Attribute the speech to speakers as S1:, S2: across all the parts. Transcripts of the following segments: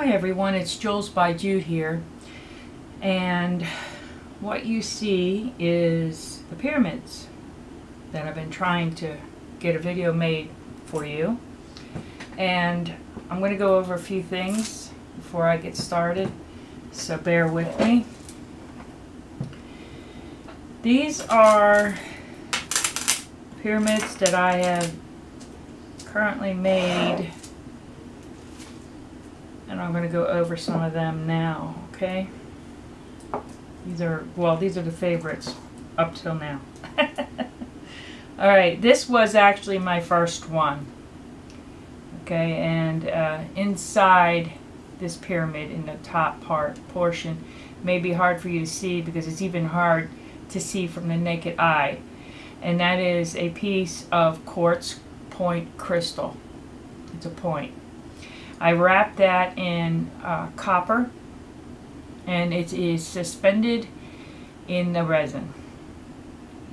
S1: Hi everyone, it's Jules by Jude here, and what you see is the pyramids that I've been trying to get a video made for you, and I'm going to go over a few things before I get started, so bear with me. These are pyramids that I have currently made, and I'm going to go over some of them now, okay? These are the favorites up till now. Alright, this was actually my first one. Okay, and inside this pyramid, in the top portion, may be hard for you to see because it's even hard to see from the naked eye. And that is a piece of quartz point crystal. It's a point. I wrapped that in copper, and it is suspended in the resin,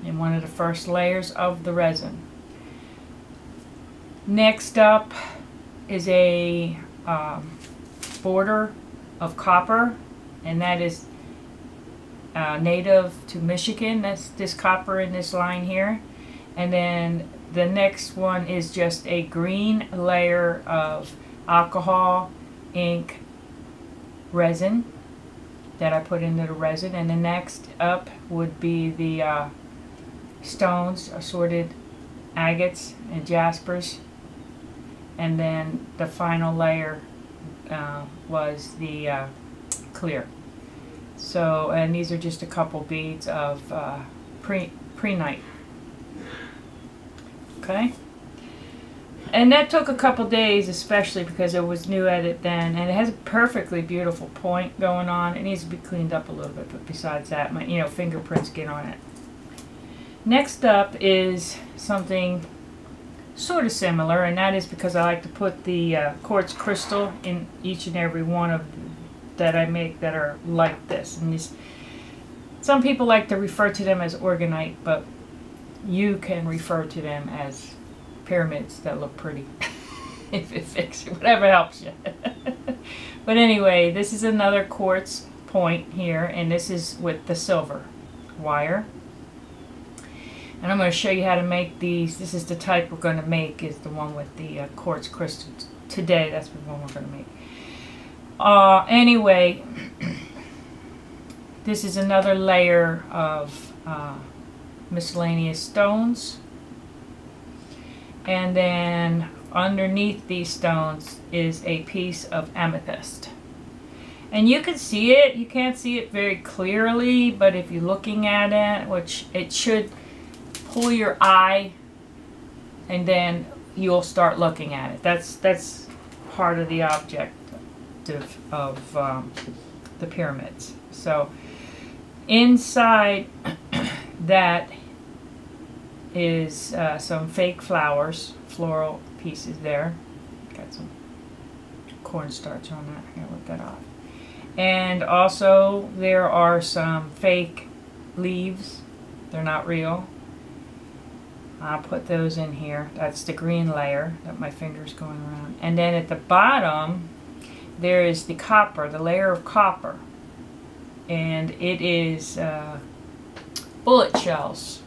S1: in one of the first layers of the resin. Next up is a border of copper, and that is native to Michigan. That's this copper in this line here. And then the next one is just a green layer of alcohol ink resin that I put into the resin, and the next up would be the stones, assorted agates and jaspers, and then the final layer was the clear. So, and these are just a couple beads of prehnite. Okay. And that took a couple days, especially because it was new at it then, and it has a perfectly beautiful point going on. It needs to be cleaned up a little bit, but besides that, my fingerprints get on it. Next up is something sort of similar, and that is because I like to put the quartz crystal in each and every one of that I make that are like this. And some people like to refer to them as organite, but you can refer to them as pyramids that look pretty. If it fits you, whatever helps you. But anyway, this is another quartz point here, and this is with the silver wire. And I'm going to show you how to make these. This is the type we're going to make, is the one with the quartz crystal. Today, that's the one we're going to make. Anyway, this is another layer of miscellaneous stones. And then underneath these stones is a piece of amethyst. And you can see it. You can't see it very clearly, but if you're looking at it, which it should pull your eye, and then you'll start looking at it. That's part of the objective of the pyramids. So inside that is some fake flowers, floral pieces there. Got some cornstarch on that. I'm gonna whip that off. And also there are some fake leaves. They're not real. I'll put those in here. That's the green layer that my finger's going around. And then at the bottom there is the copper, the layer of copper. And it is bullet shells.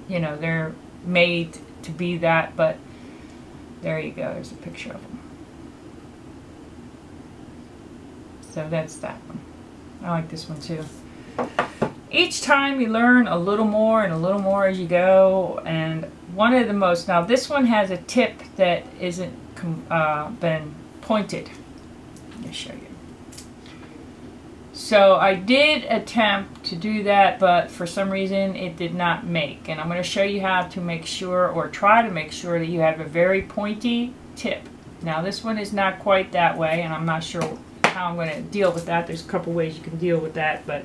S1: They're made to be that, but there you go. There's a picture of them. So that's that one. I like this one too. Each time you learn a little more and a little more as you go. And one of the most, now this one has a tip that isn't been pointed. Let me show you. So I did attempt to do that, but for some reason it did not make. And I'm going to show you how to make sure, or try to make sure, that you have a very pointy tip. Now this one is not quite that way, and I'm not sure how I'm going to deal with that. There's a couple ways you can deal with that, but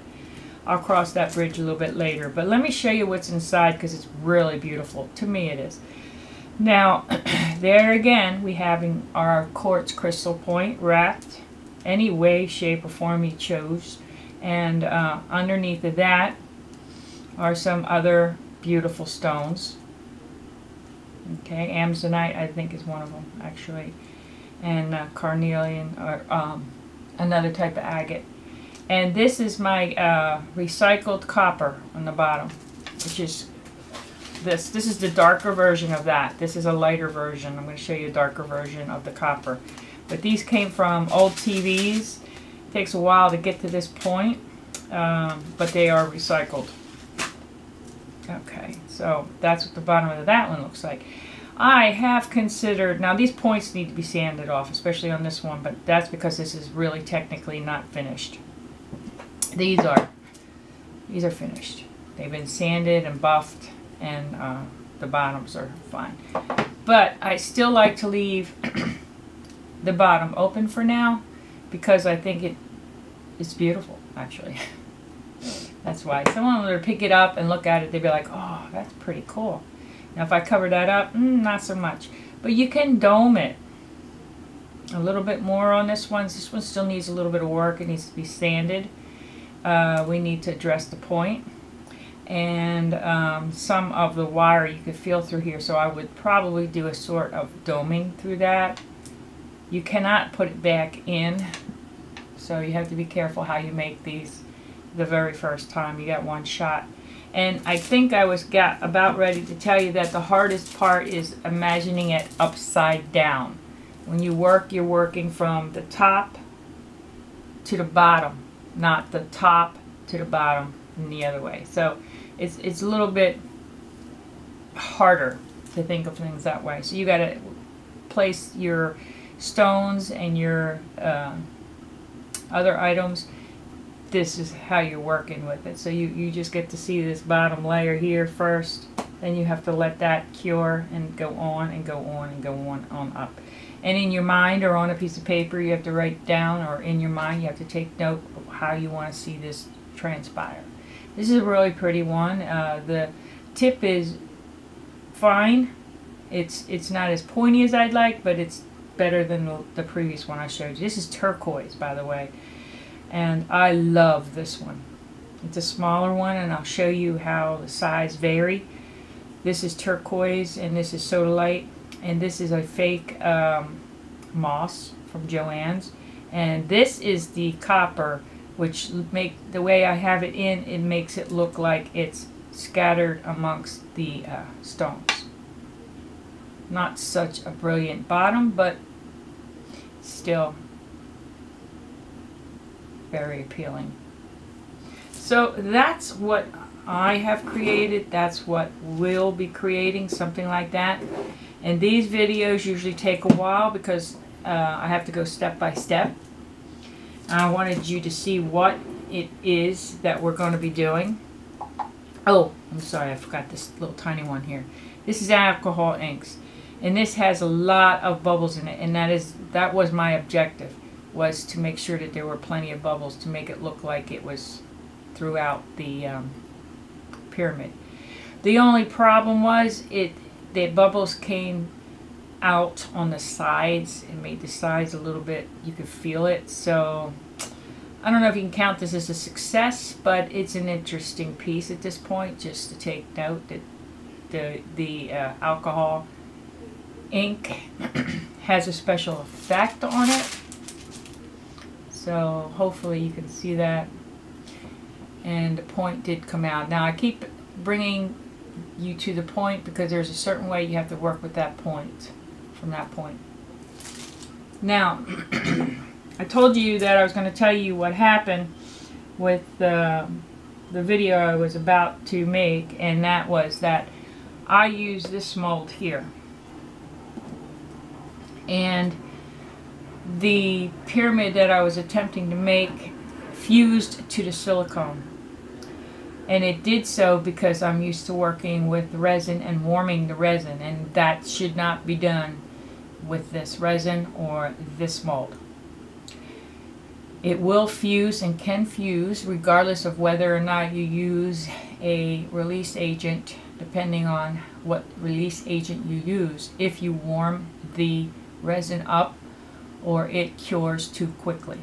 S1: I'll cross that bridge a little bit later. But let me show you what's inside, because it's really beautiful. To me it is. Now, there again, we have our quartz crystal point wrapped any way, shape, or form you chose. And underneath of that are some other beautiful stones. Okay, Amazonite I think is one of them actually. and carnelian, or another type of agate. And this is my recycled copper on the bottom, which is this. This is the darker version of that. This is a lighter version. I'm going to show you a darker version of the copper. But these came from old TVs. It takes a while to get to this point, but they are recycled. Okay, so that's what the bottom of that one looks like. I have considered, now these points need to be sanded off, especially on this one, but that's because this is really technically not finished. These are finished. They've been sanded and buffed, and the bottoms are fine. But I still like to leave the bottom open for now, because I think it's beautiful, actually. That's why. If someone were to pick it up and look at it, they'd be like, oh, that's pretty cool. Now if I cover that up, not so much. But you can dome it a little bit more on this one. This one still needs a little bit of work. It needs to be sanded. We need to address the point. And some of the wire you could feel through here. So I would probably do a sort of doming through that. You cannot put it back in. So you have to be careful how you make these the very first time. You got one shot. And I think I was about ready to tell you that the hardest part is imagining it upside down. When you work, you're working from the top to the bottom, not the top to the bottom and the other way. So it's a little bit harder to think of things that way. So you got to place your stones and your other items. This is how you're working with it. So you just get to see this bottom layer here first. Then you have to let that cure and go on and go on and go on up. And in your mind or on a piece of paper, you have to write down, or in your mind you have to take note of how you want to see this transpire. This is a really pretty one. The tip is fine. It's not as pointy as I'd like, but it's better than the previous one I showed you. This is turquoise, by the way. And I love this one. It's a smaller one, and I'll show you how the size vary. This is turquoise, and this is sodalite, and this is a fake moss from Joann's. And this is the copper, which the way I have it in, it makes it look like it's scattered amongst the stones. Not such a brilliant bottom, but still very appealing. So that's what I have created. That's what we'll be creating, something like that. And these videos usually take a while because I have to go step by step. I wanted you to see what it is that we're going to be doing. Oh, I'm sorry, I forgot this little tiny one here. This is alcohol inks, and this has a lot of bubbles in it, and that was my objective, was to make sure that there were plenty of bubbles to make it look like it was throughout the pyramid. The only problem was the bubbles came out on the sides. It made the sides a little bit, you could feel it. So I don't know if you can count this as a success, but it's an interesting piece at this point, just to take note that the alcohol ink has a special effect on it. So hopefully you can see that. And the point did come out. Now I keep bringing you to the point because there's a certain way you have to work with that point, from that point. Now, I told you that I was going to tell you what happened with the video I was about to make, and that was that I used this mold here. And the pyramid that I was attempting to make fused to the silicone. And it did so because I'm used to working with resin and warming the resin, and that should not be done with this resin or this mold. It will fuse and can fuse regardless of whether or not you use a release agent, depending on what release agent you use, if you warm the resin up or it cures too quickly.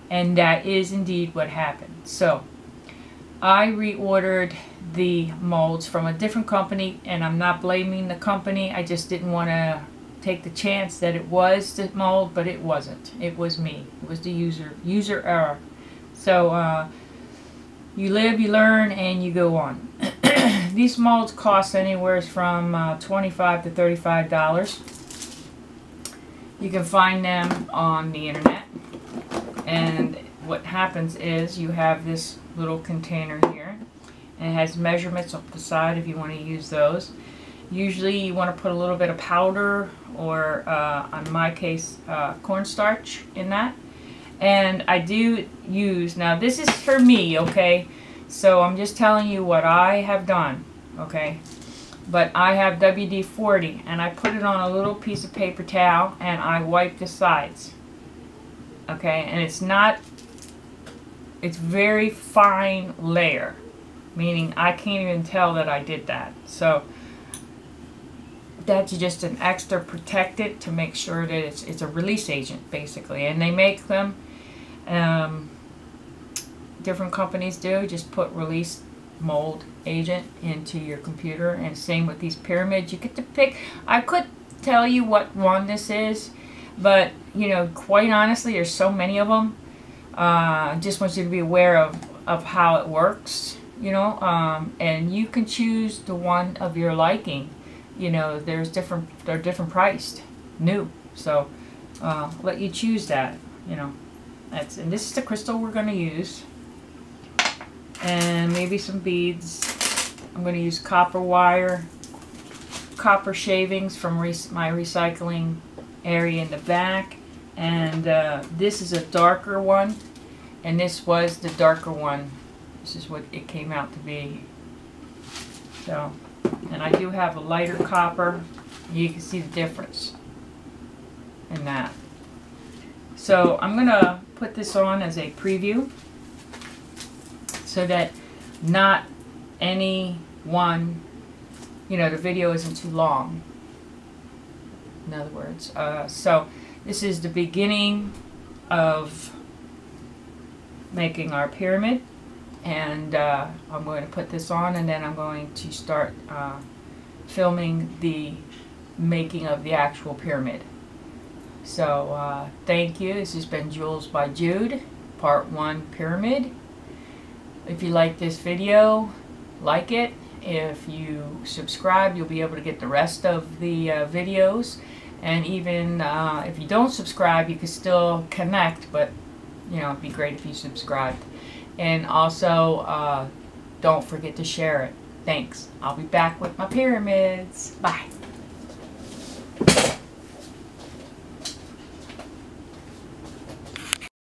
S1: And that is indeed what happened. So I reordered the molds from a different company, and I'm not blaming the company. I just didn't want to take the chance that it was the mold, but it wasn't. It was me. It was the user error. So you live, you learn, and you go on. These molds cost anywhere from $25 to $35. You can find them on the internet. And what happens is you have this little container here, and it has measurements up the side if you want to use those. Usually you want to put a little bit of powder, or in my case cornstarch in that. And I do use, now this is for me, okay, so I'm just telling you what I have done, okay, but I have WD-40 and I put it on a little piece of paper towel and I wipe the sides, okay, and it's very fine layer, meaning I can't even tell that I did that. So that's just an extra protectant to make sure that it's a release agent, basically. And they make them, different companies do, just put release mold agent into your computer. And same with these pyramids, you get to pick. I could tell you what one this is, but you know, quite honestly, there's so many of them. Just want you to be aware of how it works, you know, and you can choose the one of your liking. You know, they're different priced, new. So let you choose that, you know. And this is the crystal we're going to use, and maybe some beads. I'm going to use copper wire, copper shavings from my recycling area in the back, and this is a darker one, and this was the darker one. This is what it came out to be. So, and I do have a lighter copper. You can see the difference in that. So I'm going to put this on as a preview so that not any one, you know, the video isn't too long, in other words. So this is the beginning of making our pyramid. And I'm going to put this on, and then I'm going to start filming the making of the actual pyramid. So thank you. This has been Jewels by Jude, part 1 pyramid. If you like this video, like it. If you subscribe, you'll be able to get the rest of the videos. And even if you don't subscribe, you can still connect, but you know, it'd be great if you subscribed. And also, don't forget to share it. Thanks. I'll be back with my pyramids. Bye.